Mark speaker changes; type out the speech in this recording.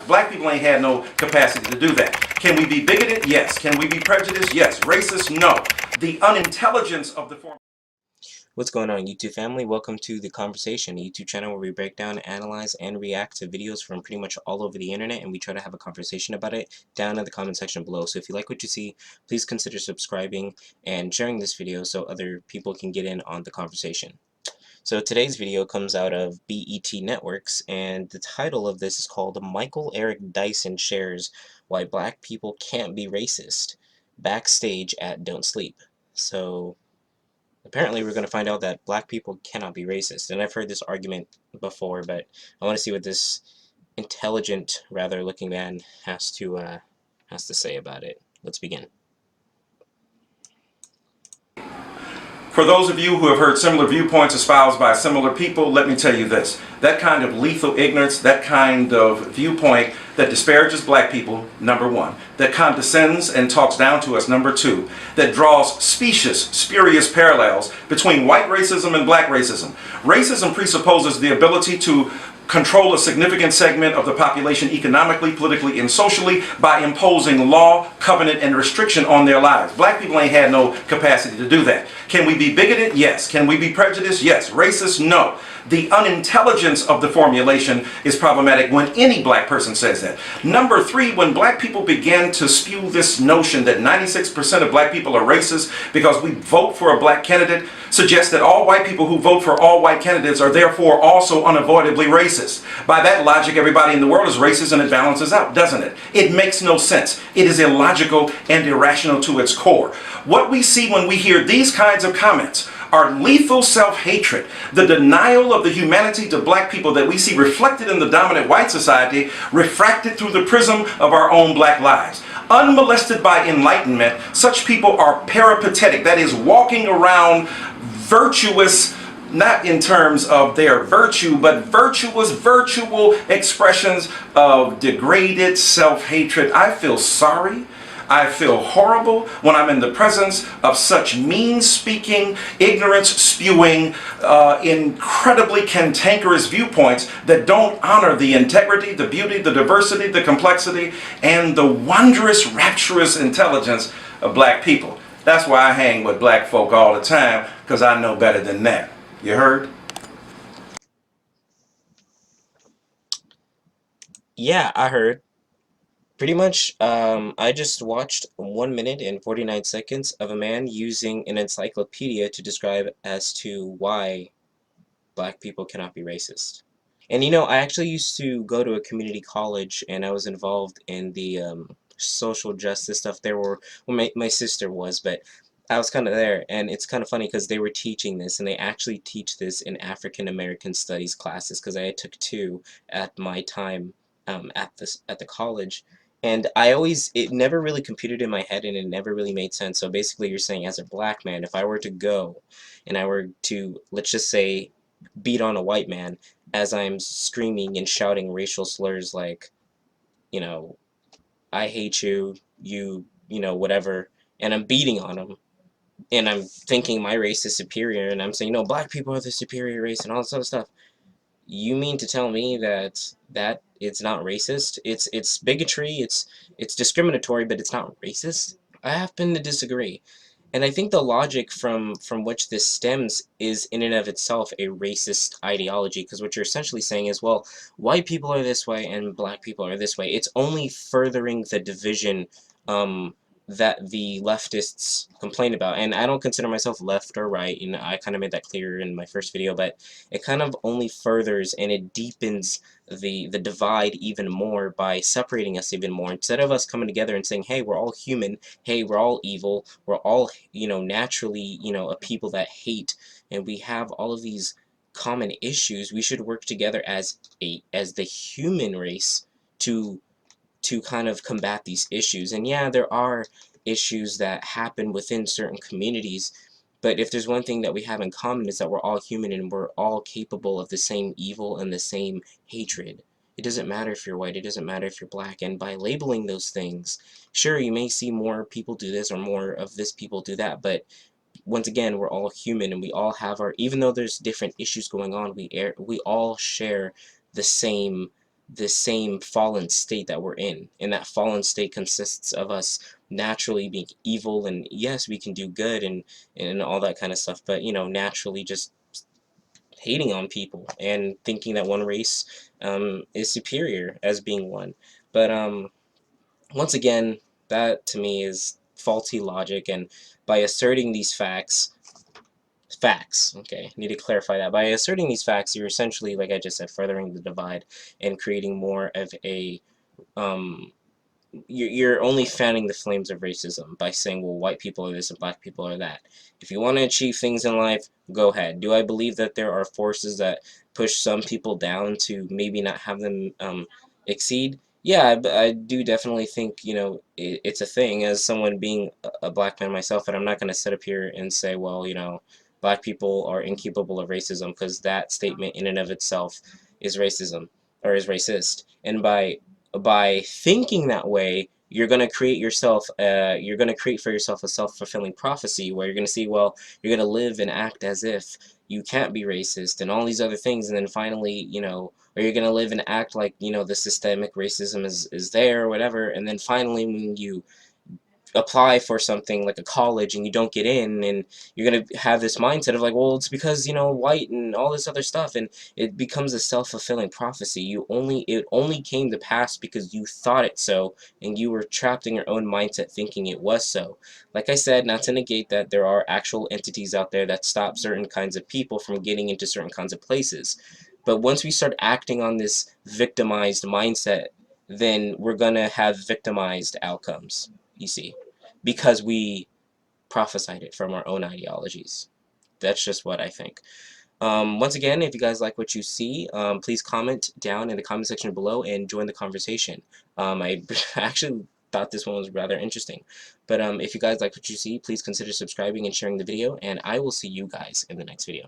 Speaker 1: Black people ain't had no capacity to do that. Can we be bigoted? Yes. Can we be prejudiced? Yes. Racist? No. The unintelligence of the form.
Speaker 2: What's going on, YouTube family? Welcome to The Conversation, a YouTube channel where we break down, analyze, and react to videos from pretty much all over the internet, and we try to have a conversation about it down in the comment section below. So if you like what you see, please consider subscribing and sharing this video so other people can get in on the conversation. So today's video comes out of BET Networks, and the title of this is called Michael Eric Dyson Shares Why Black People Can't Be Racist, Backstage at Don't Sleep. So apparently we're going to find out that black people cannot be racist, and I've heard this argument before, but I want to see what this intelligent, rather looking man has to say about it. Let's begin.
Speaker 1: For those of you who have heard similar viewpoints espoused by similar people, let me tell you this. That kind of lethal ignorance, that kind of viewpoint that disparages black people, number one, that condescends and talks down to us, number two, that draws specious, spurious parallels between white racism and black racism. Racism presupposes the ability to control a significant segment of the population economically, politically, and socially by imposing law, covenant, and restriction on their lives. Black people ain't had no capacity to do that. Can we be bigoted? Yes. Can we be prejudiced? Yes. Racist? No. The unintelligence of the formulation is problematic when any black person says that. Number three, when black people began to spew this notion that 96% of black people are racist because we vote for a black candidate, suggests that all white people who vote for all white candidates are therefore also unavoidably racist. By that logic, everybody in the world is racist and it balances out, doesn't it? It makes no sense. It is illogical and irrational to its core. What we see when we hear these kinds of comments are lethal self-hatred, the denial of the humanity to black people that we see reflected in the dominant white society, refracted through the prism of our own black lives. Unmolested by enlightenment, such people are peripatetic, that is, walking around virtuous, not in terms of their virtue, but virtuous, virtual expressions of degraded self-hatred. I feel sorry. I feel horrible when I'm in the presence of such mean-speaking, ignorance-spewing, incredibly cantankerous viewpoints that don't honor the integrity, the beauty, the diversity, the complexity, and the wondrous, rapturous intelligence of black people. That's why I hang with black folk all the time, because I know better than that. You heard?
Speaker 2: Yeah, I heard. Pretty much, I just watched 1 minute and 49 seconds of a man using an encyclopedia to describe as to why black people cannot be racist. And you know, I actually used to go to a community college, and I was involved in the social justice stuff. There were, well, my sister was, but I was kind of there, and it's kind of funny because they were teaching this, and they actually teach this in African American studies classes, because I took two at my time at the college. And it never really computed in my head, and it never really made sense. So basically, you're saying, as a black man, if I were to go and I were to, let's just say, beat on a white man as I'm screaming and shouting racial slurs like, you know, I hate you, you know, whatever, and I'm beating on him, and I'm thinking my race is superior, and I'm saying, no, black people are the superior race, and all this other stuff. You mean to tell me that it's not racist? It's bigotry, it's discriminatory, but it's not racist? I happen to disagree. And I think the logic from which this stems is in and of itself a racist ideology, because what you're essentially saying is, well, white people are this way and black people are this way. It's only furthering the division that the leftists complain about. And I don't consider myself left or right, you know, I kind of made that clear in my first video, but it kind of only furthers and it deepens the divide even more by separating us even more. Instead of us coming together and saying, hey, we're all human, hey, we're all evil, we're all, you know, naturally, you know, a people that hate, and we have all of these common issues, we should work together as the human race to kind of combat these issues. And yeah, there are issues that happen within certain communities, but if there's one thing that we have in common, is that we're all human and we're all capable of the same evil and the same hatred. It doesn't matter if you're white, it doesn't matter if you're black, and by labeling those things, sure, you may see more people do this or more of this people do that, but once again, we're all human, and we all have our, even though there's different issues going on, we all share the same the same fallen state that we're in. And that fallen state consists of us naturally being evil, and yes, we can do good and all that kind of stuff, but you know, naturally just hating on people and thinking that one race is superior as being one. But once again, that to me is faulty logic, and by asserting these facts, okay, need to clarify that. By asserting these facts, you're essentially, like I just said, furthering the divide and creating more of a um, you're only fanning the flames of racism by saying, well, white people are this and black people are that. If you want to achieve things in life, go ahead. Do I believe that there are forces that push some people down to maybe not have them exceed? Yeah, I do definitely think, you know, it's a thing. As someone being a black man myself, and I'm not going to sit up here and say, well, you know, black people are incapable of racism, because that statement in and of itself is racism, or is racist. And by thinking that way, you're going to create yourself you're going to create for yourself a self-fulfilling prophecy, where you're going to see, well, you're going to live and act as if you can't be racist and all these other things, and then finally, you know, or you're going to live and act like, you know, the systemic racism is there or whatever, and then finally when you apply for something like a college and you don't get in, and you're going to have this mindset of like, well, it's because, you know, white and all this other stuff, and it becomes a self-fulfilling prophecy. It only came to pass because you thought it so, and you were trapped in your own mindset thinking it was so. Like I said, not to negate that there are actual entities out there that stop certain kinds of people from getting into certain kinds of places, but once we start acting on this victimized mindset, then we're going to have victimized outcomes, you see, because we prophesied it from our own ideologies. That's just what I think. Once again, if you guys like what you see, please comment down in the comment section below and join the conversation. I actually thought this one was rather interesting. But if you guys like what you see, please consider subscribing and sharing the video, and I will see you guys in the next video.